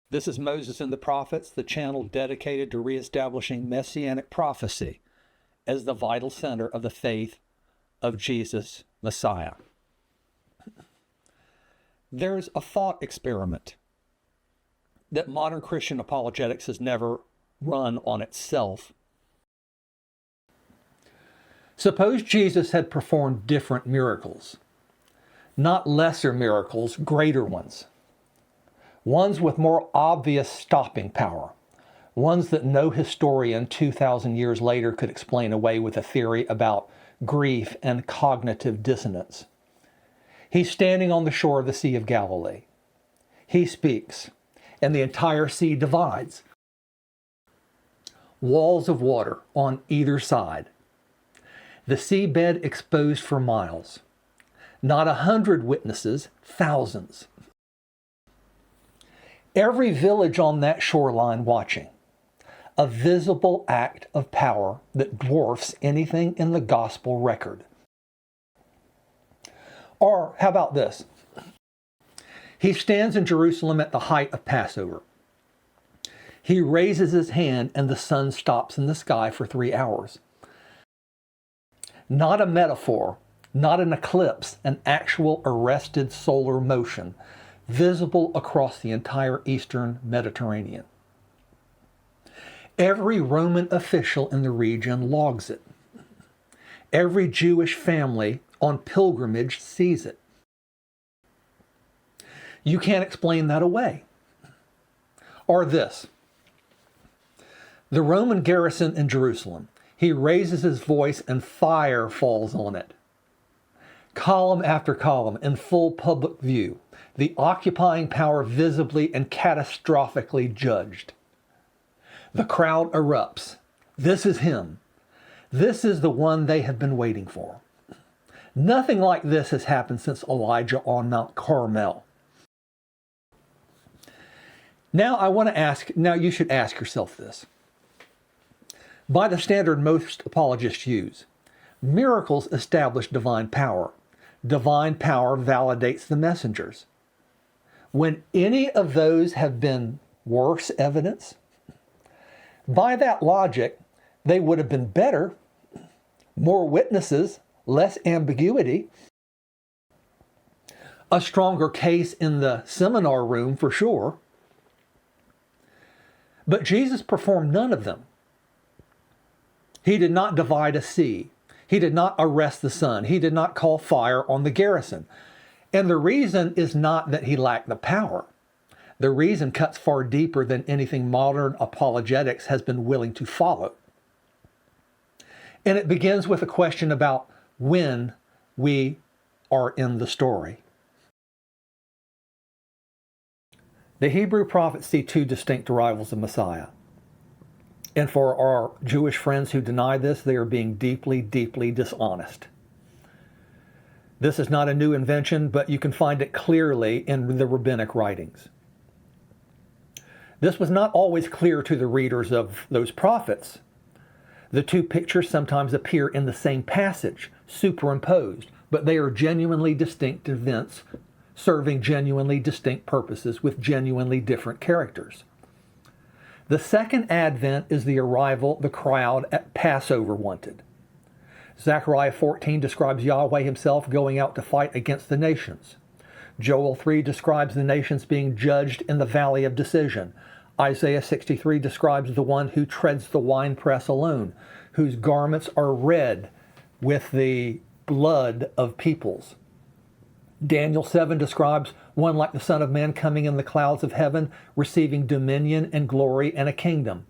This is Moses and the Prophets, the channel dedicated to reestablishing messianic prophecy as the vital center of the faith of Jesus, Messiah. There's a thought experiment that modern Christian apologetics has never run on itself. Suppose Jesus had performed different miracles, not lesser miracles, greater ones. Ones with more obvious stopping power. Ones that no historian 2,000 years later could explain away with a theory about grief and cognitive dissonance. He's standing on the shore of the Sea of Galilee. He speaks, and the entire sea divides. Walls of water on either side. The seabed exposed for miles. Not 100 witnesses, thousands. Every village on that shoreline watching. A visible act of power that dwarfs anything in the gospel record. Or how about this? He stands in Jerusalem at the height of Passover. He raises his hand and the sun stops in the sky for 3 hours. Not a metaphor, not an eclipse, an actual arrested solar motion, visible across the entire eastern Mediterranean. Every Roman official in the region logs it. Every Jewish family on pilgrimage sees it. You can't explain that away. Or this. The Roman garrison in Jerusalem. He raises his voice and fire falls on it. Column after column in full public view. The occupying power visibly and catastrophically judged. The crowd erupts. This is him. This is the one they have been waiting for. Nothing like this has happened since Elijah on Mount Carmel. Now you should ask yourself this. By the standard most apologists use, miracles establish divine power. Divine power validates the messengers. When any of those have been worse evidence, by that logic, they would have been better, more witnesses, less ambiguity, a stronger case in the seminar room for sure. But Jesus performed none of them. He did not divide a sea. He did not arrest the sun. He did not call fire on the garrison. And the reason is not that he lacked the power. The reason cuts far deeper than anything modern apologetics has been willing to follow. And it begins with a question about when we are in the story. The Hebrew prophets see two distinct arrivals of Messiah. And for our Jewish friends who deny this, they are being deeply, deeply dishonest. This is not a new invention, but you can find it clearly in the rabbinic writings. This was not always clear to the readers of those prophets. The two pictures sometimes appear in the same passage, superimposed, but they are genuinely distinct events serving genuinely distinct purposes with genuinely different characters. The second advent is the arrival the crowd at Passover wanted. Zechariah 14 describes Yahweh himself going out to fight against the nations. Joel 3 describes the nations being judged in the valley of decision. Isaiah 63 describes the one who treads the winepress alone, whose garments are red with the blood of peoples. Daniel 7 describes one like the Son of Man coming in the clouds of heaven, receiving dominion and glory and a kingdom.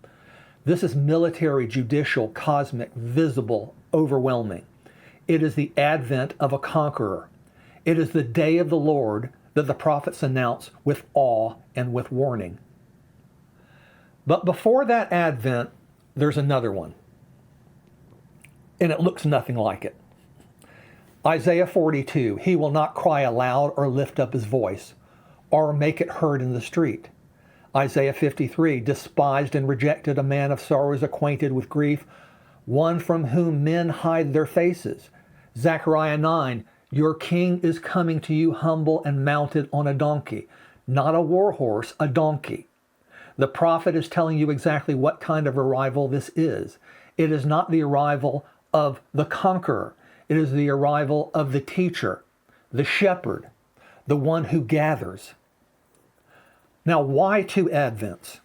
This is military, judicial, cosmic, visible, overwhelming. It is the advent of a conqueror. It is the day of the Lord that the prophets announce with awe and with warning. But before that advent, there's another one. And it looks nothing like it. Isaiah 42, he will not cry aloud or lift up his voice, or make it heard in the street. Isaiah 53, despised and rejected, a man of sorrows, acquainted with grief, one from whom men hide their faces. Zechariah 9, your king is coming to you humble and mounted on a donkey, not a war horse, a donkey. The prophet is telling you exactly what kind of arrival this is. It is not the arrival of the conqueror. It is the arrival of the teacher, the shepherd, the one who gathers. Now, why 2 Advents?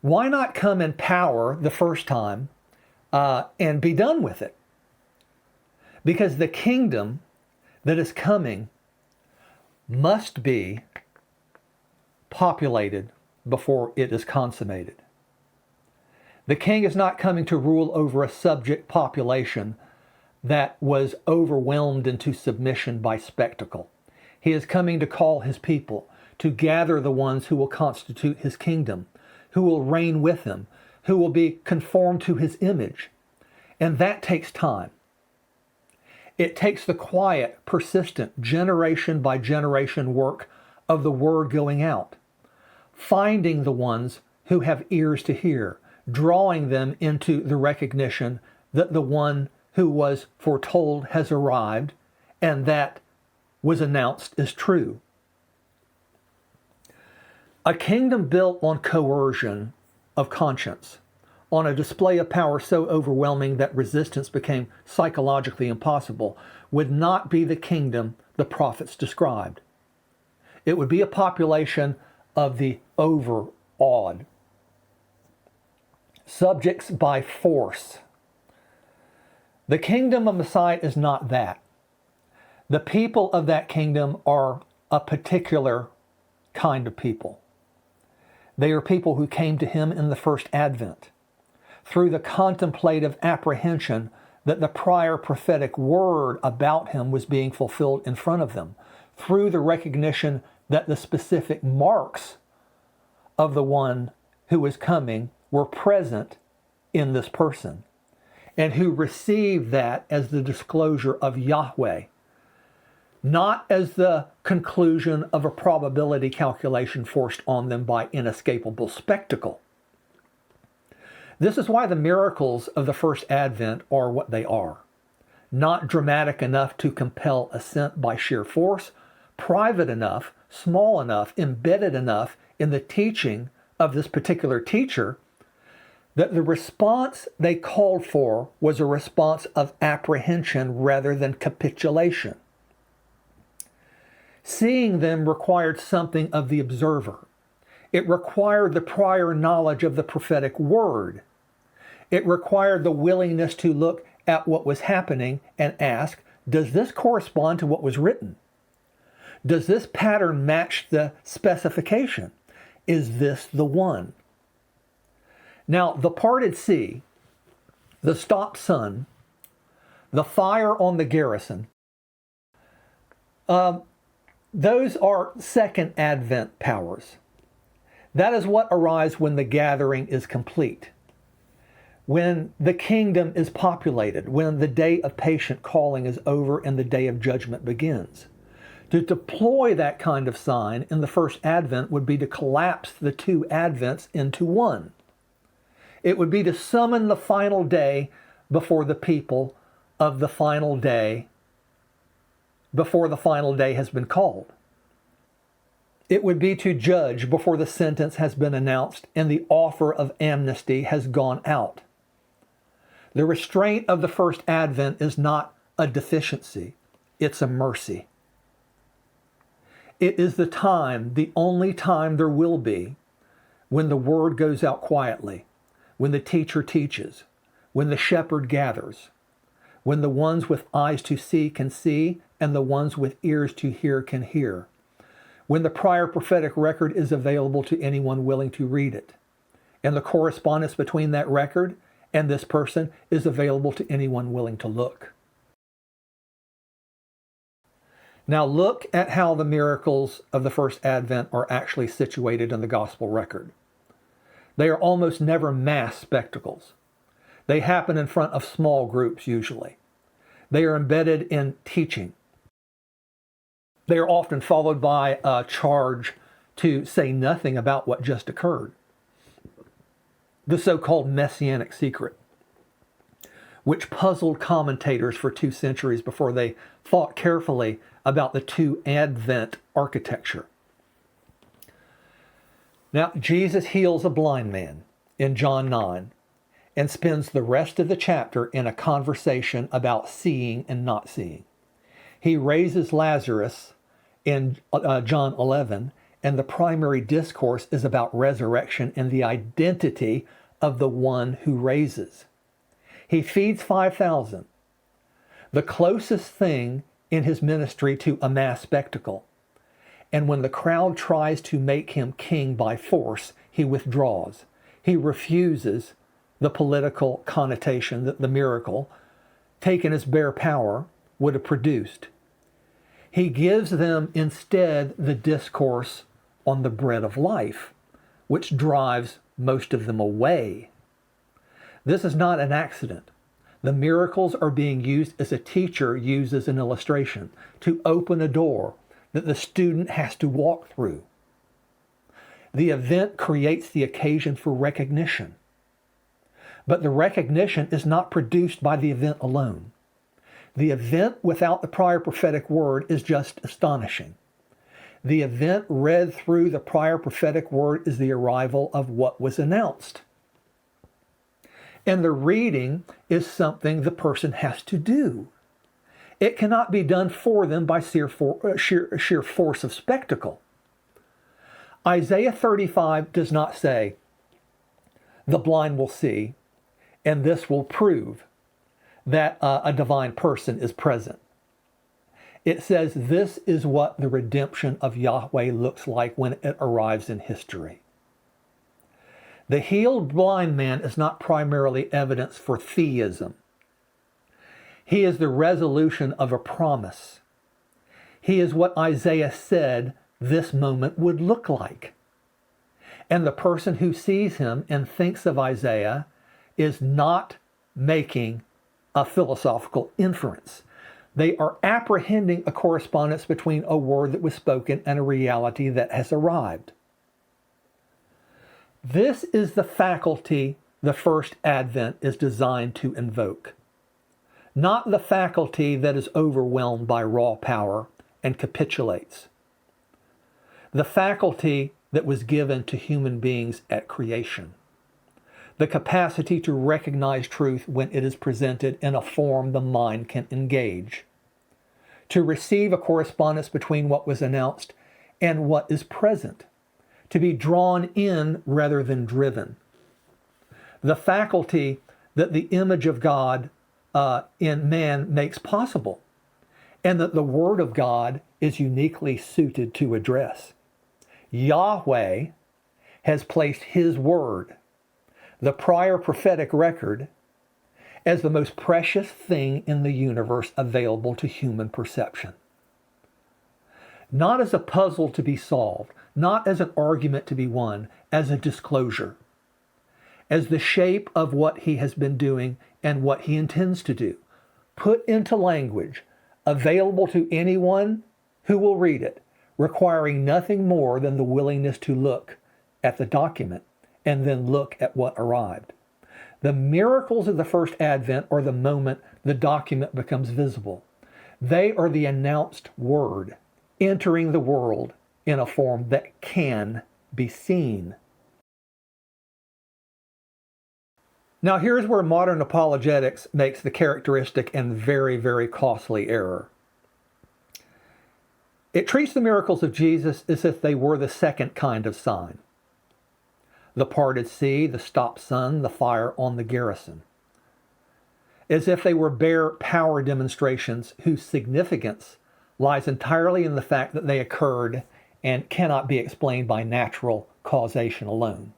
Why not come in power the first time and be done with it? Because the kingdom that is coming must be populated before it is consummated. The king is not coming to rule over a subject population that was overwhelmed into submission by spectacle. He is coming to call his people, to gather the ones who will constitute his kingdom, who will reign with him, who will be conformed to his image. And that takes time. It takes the quiet, persistent, generation by generation work of the word going out, finding the ones who have ears to hear, drawing them into the recognition that the one who was foretold has arrived and that was announced is true. A kingdom built on coercion of conscience, on a display of power so overwhelming that resistance became psychologically impossible, would not be the kingdom the prophets described. It would be a population of the overawed, subjects by force. The kingdom of Messiah is not that. The people of that kingdom are a particular kind of people. They are people who came to him in the first advent through the contemplative apprehension that the prior prophetic word about him was being fulfilled in front of them, through the recognition that the specific marks of the one who was coming were present in this person, and who received that as the disclosure of Yahweh, not as the conclusion of a probability calculation forced on them by inescapable spectacle. This is why the miracles of the first advent are what they are. Not dramatic enough to compel assent by sheer force, private enough, small enough, embedded enough in the teaching of this particular teacher that the response they called for was a response of apprehension rather than capitulation. Seeing them required something of the observer. It required the prior knowledge of the prophetic word. It required the willingness to look at what was happening and ask, does this correspond to what was written? Does this pattern match the specification? Is this the one? Now, the parted sea, the stopped sun, the fire on the garrison, those are second advent powers. That is what arrives when the gathering is complete, when the kingdom is populated, when the day of patient calling is over and the day of judgment begins. To deploy that kind of sign in the first advent would be to collapse the 2 advents into one. It would be to summon the final day before the people of the final day, before the final day has been called. It would be to judge before the sentence has been announced and the offer of amnesty has gone out. The restraint of the first advent is not a deficiency, it's a mercy. It is the time, the only time there will be, when the word goes out quietly, when the teacher teaches, when the shepherd gathers, when the ones with eyes to see can see, and the ones with ears to hear can hear, when the prior prophetic record is available to anyone willing to read it, and the correspondence between that record and this person is available to anyone willing to look. Now look at how the miracles of the first advent are actually situated in the gospel record. They are almost never mass spectacles. They happen in front of small groups usually. They are embedded in teaching. They are often followed by a charge to say nothing about what just occurred. The so-called messianic secret, which puzzled commentators for 2 centuries before they thought carefully about the 2 Advent architecture. Now, Jesus heals a blind man in John 9 and spends the rest of the chapter in a conversation about seeing and not seeing. He raises Lazarus in John 11, and the primary discourse is about resurrection and the identity of the one who raises. He feeds 5,000, the closest thing in his ministry to a mass spectacle. And when the crowd tries to make him king by force, he withdraws. He refuses the political connotation that the miracle, taken as bare power, would have produced. He gives them instead the discourse on the bread of life, which drives most of them away. This is not an accident. The miracles are being used as a teacher uses an illustration to open a door that the student has to walk through. The event creates the occasion for recognition. But the recognition is not produced by the event alone. The event without the prior prophetic word is just astonishing. The event read through the prior prophetic word is the arrival of what was announced. And the reading is something the person has to do. It cannot be done for them by sheer force of spectacle. Isaiah 35 does not say, the blind will see, and this will prove that a divine person is present. It says this is what the redemption of Yahweh looks like when it arrives in history. The healed blind man is not primarily evidence for theism. He is the resolution of a promise. He is what Isaiah said this moment would look like. And the person who sees him and thinks of Isaiah is not making a philosophical inference. They are apprehending a correspondence between a word that was spoken and a reality that has arrived. This is the faculty the first advent is designed to invoke, not the faculty that is overwhelmed by raw power and capitulates. The faculty that was given to human beings at creation. The capacity to recognize truth when it is presented in a form the mind can engage. To receive a correspondence between what was announced and what is present. To be drawn in rather than driven. The faculty that the image of God in man makes possible, and that the Word of God is uniquely suited to address. Yahweh has placed His Word, the prior prophetic record, as the most precious thing in the universe available to human perception. Not as a puzzle to be solved, not as an argument to be won, as a disclosure, as the shape of what He has been doing and what He intends to do, put into language, available to anyone who will read it, requiring nothing more than the willingness to look at the document and then look at what arrived. The miracles of the first advent are the moment the document becomes visible. They are the announced word entering the world in a form that can be seen. Now here's where modern apologetics makes the characteristic and very, very costly error. It treats the miracles of Jesus as if they were the second kind of sign. The parted sea, the stopped sun, the fire on the garrison. As if they were bare power demonstrations whose significance lies entirely in the fact that they occurred and cannot be explained by natural causation alone.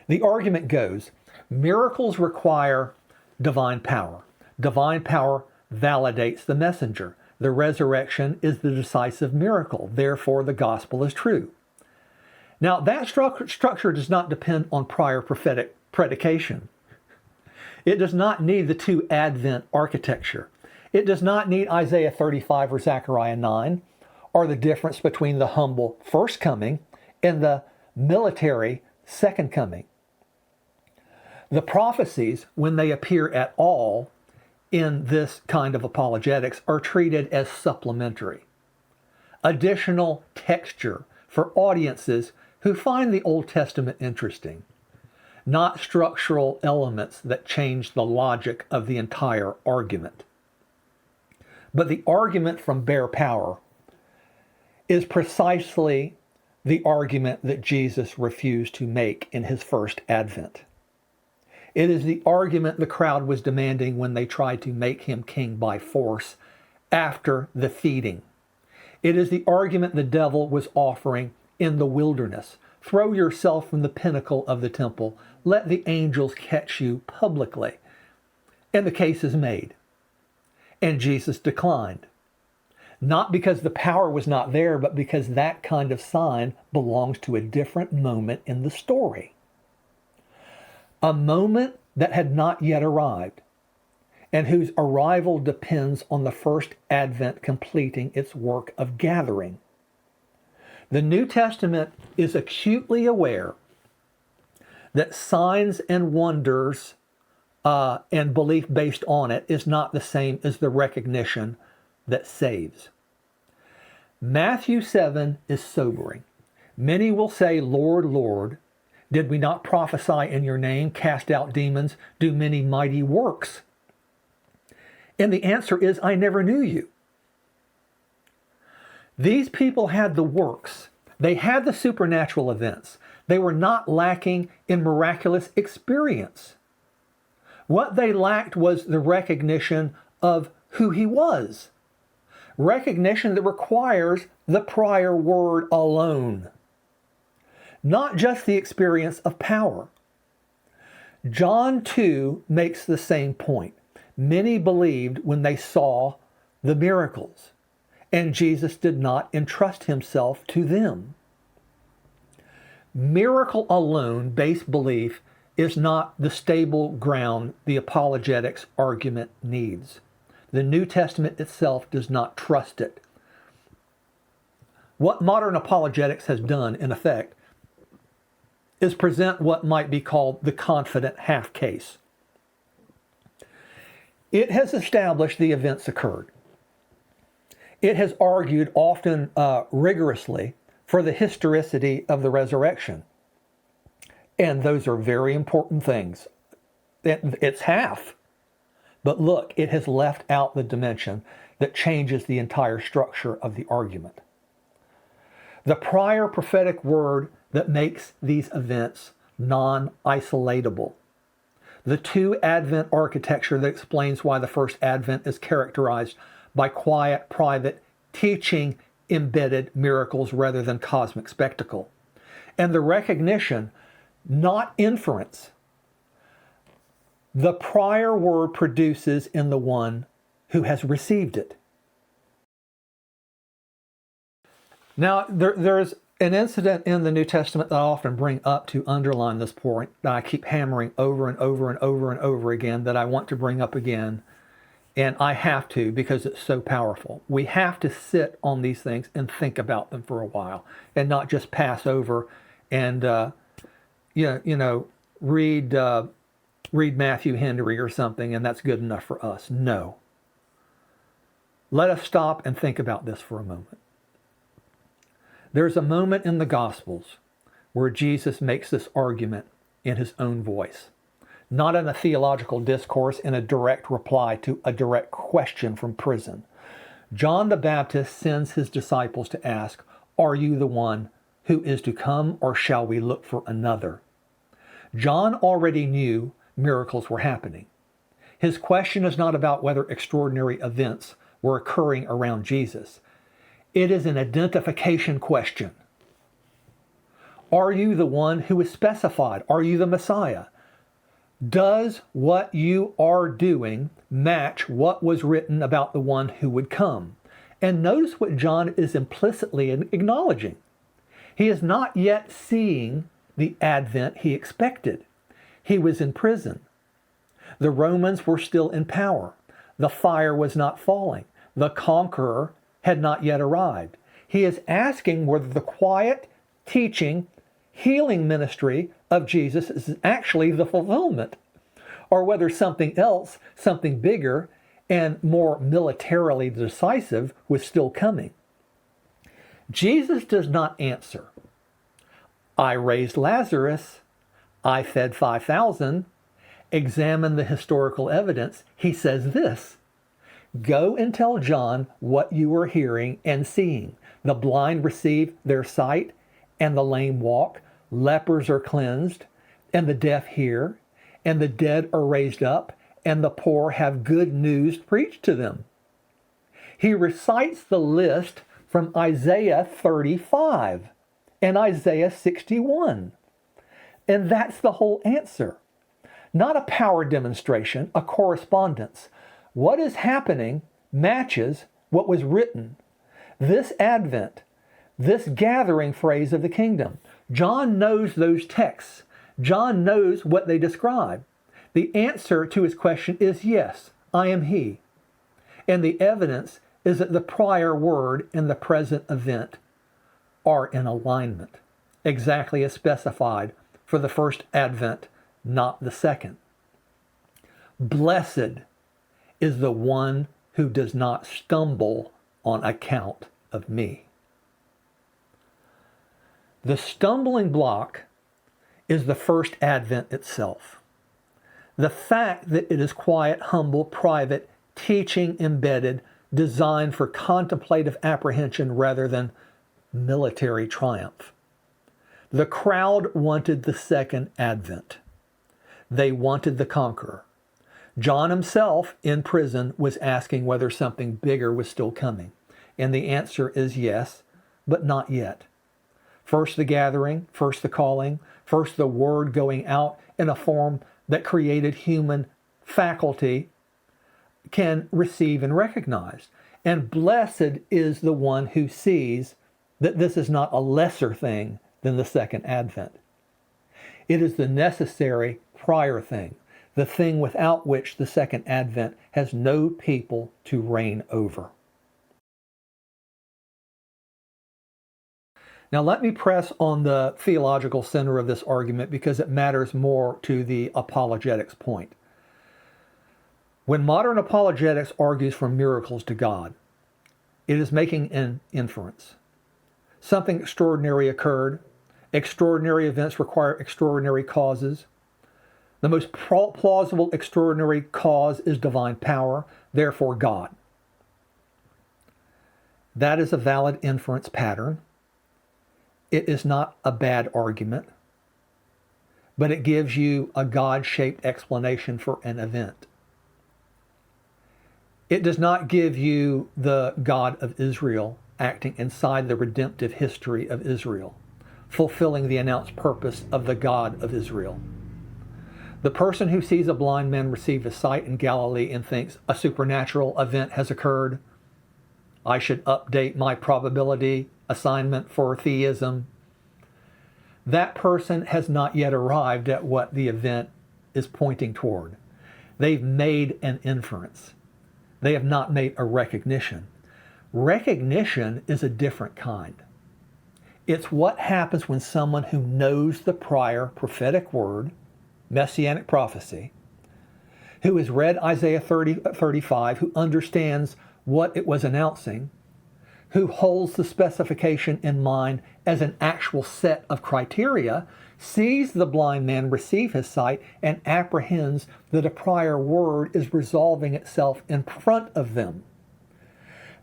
The argument goes, miracles require divine power. Divine power validates the messenger. The resurrection is the decisive miracle. Therefore, the gospel is true. Now, that structure does not depend on prior prophetic predication. It does not need the two Advent architecture. It does not need Isaiah 35 or Zechariah 9, or the difference between the humble first coming and the military second coming. The prophecies, when they appear at all in this kind of apologetics, are treated as supplementary. Additional texture for audiences who find the Old Testament interesting, not structural elements that change the logic of the entire argument. But the argument from bare power is precisely the argument that Jesus refused to make in his first advent. It is the argument the crowd was demanding when they tried to make him king by force after the feeding. It is the argument the devil was offering in the wilderness. Throw yourself from the pinnacle of the temple. Let the angels catch you publicly. And the case is made. And Jesus declined. Not because the power was not there, but because that kind of sign belongs to a different moment in the story. A moment that had not yet arrived, and whose arrival depends on the first advent completing its work of gathering. The New Testament is acutely aware that signs and wonders and belief based on it is not the same as the recognition that saves. Matthew 7 is sobering. Many will say, Lord, Lord, did we not prophesy in your name, cast out demons, do many mighty works? And the answer is, I never knew you. These people had the works. They had the supernatural events. They were not lacking in miraculous experience. What they lacked was the recognition of who he was. Recognition that requires the prior word alone. Not just the experience of power. John 2 makes the same point. Many believed when they saw the miracles, and Jesus did not entrust himself to them. Miracle alone based belief is not the stable ground the apologetics argument needs. The New Testament itself does not trust it. What modern apologetics has done, in effect, is present what might be called the confident half case. It has established the events occurred. It has argued, often rigorously, for the historicity of the resurrection. And those are very important things. It's half. But look, it has left out the dimension that changes the entire structure of the argument. The prior prophetic word that makes these events non-isolatable. The two Advent architecture that explains why the first Advent is characterized by quiet, private, teaching embedded miracles rather than cosmic spectacle. And the recognition, not inference, the prior word produces in the one who has received it. Now, there's an incident in the New Testament that I often bring up to underline this point that I keep hammering over and over and over and over again that I want to bring up again. And I have to because it's so powerful. We have to sit on these things and think about them for a while and not just pass over and, read Matthew Henry or something and that's good enough for us. No. Let us stop and think about this for a moment. There's a moment in the Gospels where Jesus makes this argument in his own voice, not in a theological discourse, in a direct reply to a direct question from prison. John the Baptist sends his disciples to ask, "Are you the one who is to come, or shall we look for another?" John already knew miracles were happening. His question is not about whether extraordinary events were occurring around Jesus. It is an identification question. Are you the one who is specified? Are you the Messiah? Does what you are doing match what was written about the one who would come? And notice what John is implicitly acknowledging. He is not yet seeing the advent he expected. He was in prison. The Romans were still in power. The fire was not falling. The conqueror had not yet arrived. He is asking whether the quiet, teaching, healing ministry of Jesus is actually the fulfillment, or whether something else, something bigger and more militarily decisive was still coming. Jesus does not answer, I raised Lazarus. I fed 5,000. Examine the historical evidence. He says this: go and tell John what you are hearing and seeing. The blind receive their sight, and the lame walk. Lepers are cleansed, and the deaf hear, and the dead are raised up, and the poor have good news preached to them. He recites the list from Isaiah 35 and Isaiah 61. And that's the whole answer. Not a power demonstration, a correspondence. What is happening matches what was written. This Advent, this gathering phrase of the kingdom, John knows those texts. John knows what they describe. The answer to his question is yes, I am he. And the evidence is that the prior word and the present event are in alignment, exactly as specified for the first Advent, not the second. Blessed is the one who does not stumble on account of me. The stumbling block is the first Advent itself. The fact that it is quiet, humble, private, teaching embedded, designed for contemplative apprehension rather than military triumph. The crowd wanted the second Advent. They wanted the conqueror. John himself, in prison, was asking whether something bigger was still coming. And the answer is yes, but not yet. First the gathering, first the calling, first the word going out in a form that created human faculty can receive and recognize. And blessed is the one who sees that this is not a lesser thing than the second Advent. It is the necessary prior thing, the thing without which the second Advent has no people to reign over. Now let me press on the theological center of this argument because it matters more to the apologetics point. When modern apologetics argues from miracles to God, it is making an inference. Something extraordinary occurred. Extraordinary events require extraordinary causes. The most plausible extraordinary cause is divine power, therefore God. That is a valid inference pattern. It is not a bad argument, but it gives you a God-shaped explanation for an event. It does not give you the God of Israel acting inside the redemptive history of Israel, fulfilling the announced purpose of the God of Israel. The person who sees a blind man receive his sight in Galilee and thinks a supernatural event has occurred, I should update my probability assignment for theism. That person has not yet arrived at what the event is pointing toward. They've made an inference. They have not made a recognition. Recognition is a different kind. It's what happens when someone who knows the prior prophetic word, messianic prophecy, who has read Isaiah 35, who understands what it was announcing, who holds the specification in mind as an actual set of criteria, sees the blind man receive his sight and apprehends that a prior word is resolving itself in front of them.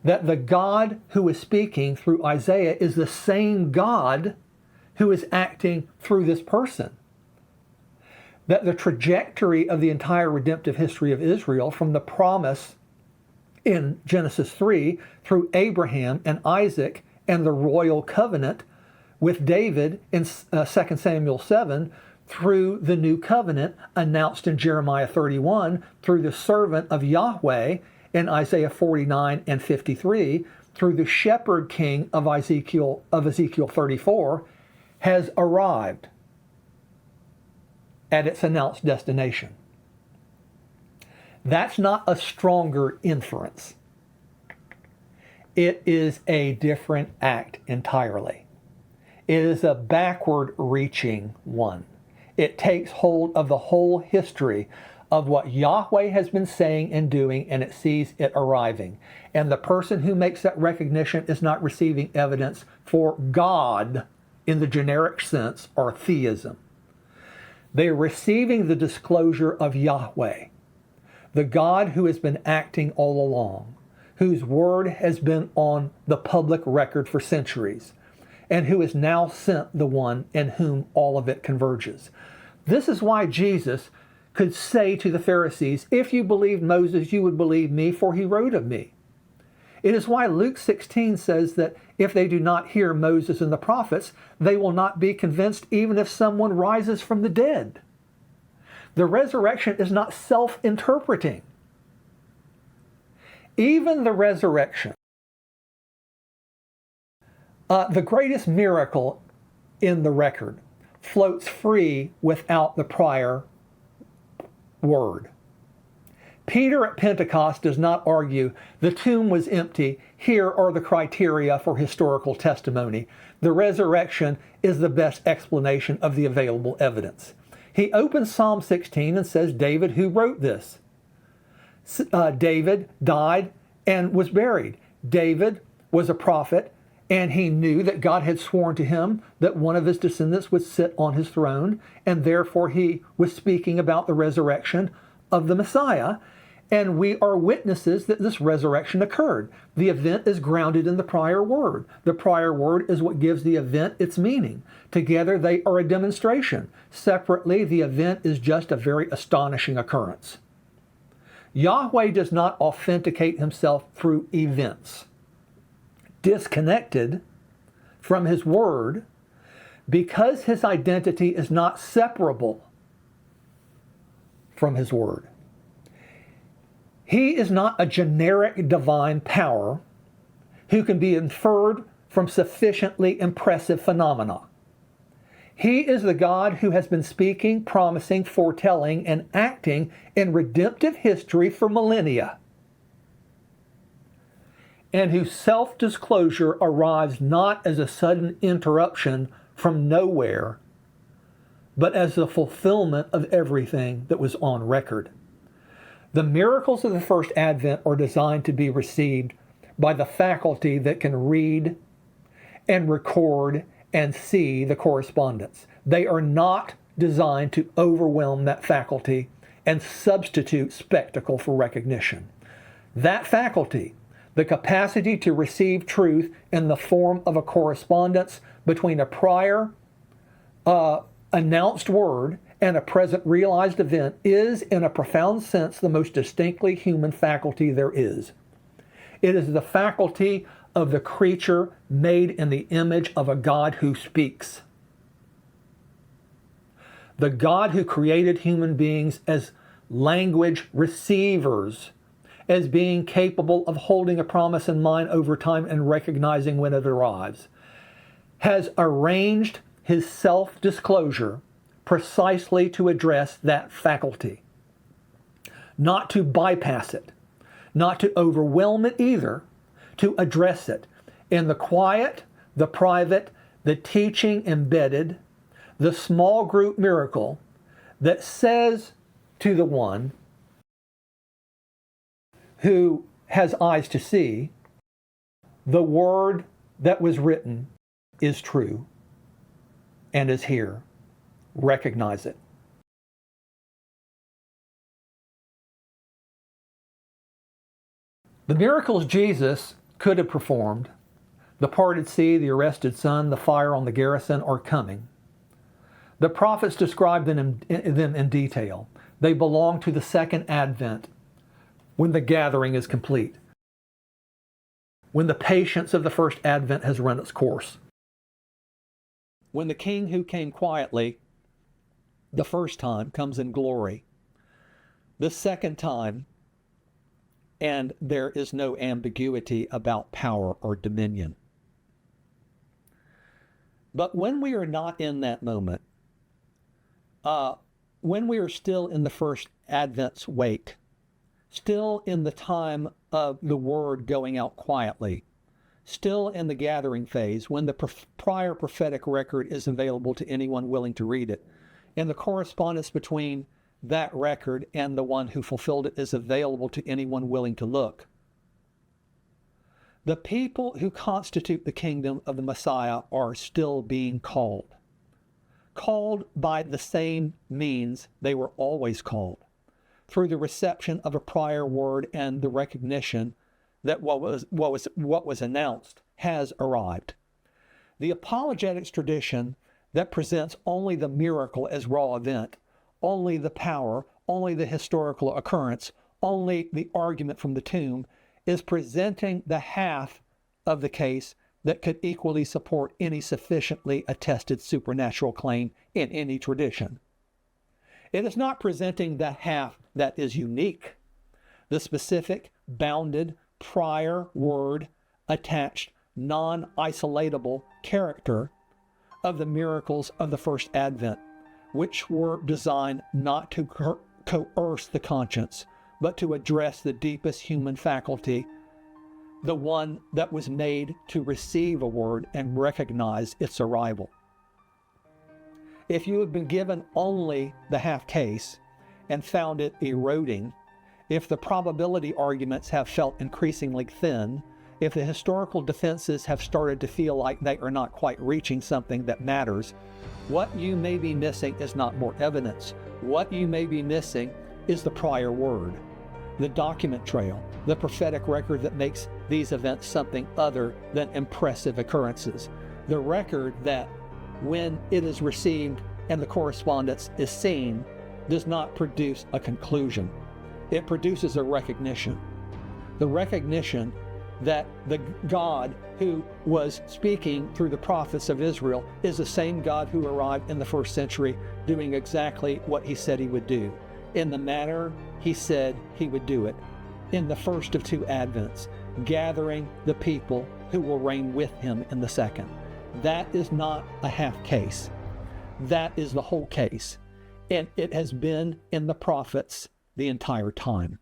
That the God who is speaking through Isaiah is the same God who is acting through this person. That the trajectory of the entire redemptive history of Israel, from the promise in Genesis 3 through Abraham and Isaac and the royal covenant with David in 2 Samuel 7, through the new covenant announced in Jeremiah 31, through the servant of Yahweh in Isaiah 49 and 53, through the shepherd king of Ezekiel 34, has arrived at its announced destination. That's not a stronger inference. It is a different act entirely. It is a backward-reaching one. It takes hold of the whole history of what Yahweh has been saying and doing, and it sees it arriving. And the person who makes that recognition is not receiving evidence for God in the generic sense are theism. They are receiving the disclosure of Yahweh, the God who has been acting all along, whose word has been on the public record for centuries, and who has now sent the one in whom all of it converges. This is why Jesus could say to the Pharisees, if you believed Moses, you would believe me, for he wrote of me. It is why Luke 16 says that if they do not hear Moses and the prophets, they will not be convinced even if someone rises from the dead. The resurrection is not self-interpreting. Even the resurrection, the greatest miracle in the record, floats free without the prior word. Peter at Pentecost does not argue the tomb was empty. Here are the criteria for historical testimony. The resurrection is the best explanation of the available evidence. He opens Psalm 16 and says, David, who wrote this? David died and was buried. David was a prophet, and he knew that God had sworn to him that one of his descendants would sit on his throne, and therefore he was speaking about the resurrection of the Messiah. And we are witnesses that this resurrection occurred. The event is grounded in the prior word. The prior word is what gives the event its meaning. Together they are a demonstration. Separately, the event is just a very astonishing occurrence. Yahweh does not authenticate himself through events. Disconnected from his word, because his identity is not separable from his word. He is not a generic divine power who can be inferred from sufficiently impressive phenomena. He is the God who has been speaking, promising, foretelling, and acting in redemptive history for millennia, and whose self-disclosure arrives not as a sudden interruption from nowhere, but as the fulfillment of everything that was on record. The miracles of the first advent are designed to be received by the faculty that can read and record and see the correspondence. They are not designed to overwhelm that faculty and substitute spectacle for recognition. That faculty, the capacity to receive truth in the form of a correspondence between a prior announced word and a present realized event, is, in a profound sense, the most distinctly human faculty there is. It is the faculty of the creature made in the image of a God who speaks. The God who created human beings as language receivers, as being capable of holding a promise in mind over time and recognizing when it arrives, has arranged his self-disclosure precisely to address that faculty, not to bypass it, not to overwhelm it either, to address it in the quiet, the private, the teaching embedded, the small group miracle that says to the one who has eyes to see, the word that was written is true and is here. Recognize it. The miracles Jesus could have performed, the parted sea, the arrested sun, the fire on the garrison, are coming. The prophets describe them in detail. They belong to the second advent, when the gathering is complete, when the patience of the first advent has run its course, when the king who came quietly the first time comes in glory, the second time, and there is no ambiguity about power or dominion. But when we are not in that moment, when we are still in the first Advent's wake, still in the time of the word going out quietly, still in the gathering phase, when the prior prophetic record is available to anyone willing to read it, and the correspondence between that record and the one who fulfilled it is available to anyone willing to look, The people who constitute the kingdom of the Messiah are still being called by the same means they were always called, through the reception of a prior word and the recognition that what was announced has arrived. The apologetics tradition that presents only the miracle as raw event, only the power, only the historical occurrence, only the argument from the tomb, is presenting the half of the case that could equally support any sufficiently attested supernatural claim in any tradition. It is not presenting the half that is unique, the specific, bounded, prior word, attached, non-isolatable character of the miracles of the first advent, which were designed not to coerce the conscience, but to address the deepest human faculty, the one that was made to receive a word and recognize its arrival. If you have been given only the half case and found it eroding, if the probability arguments have felt increasingly thin, if the historical defenses have started to feel like they are not quite reaching something that matters, what you may be missing is not more evidence. What you may be missing is the prior word, the document trail, the prophetic record that makes these events something other than impressive occurrences. The record that, when it is received and the correspondence is seen, does not produce a conclusion. It produces a recognition. The recognition that the God who was speaking through the prophets of Israel is the same God who arrived in the first century, doing exactly what he said he would do, in the manner he said he would do it, in the first of two advents, gathering the people who will reign with him in the second. That is not a half case. That is the whole case. And it has been in the prophets the entire time.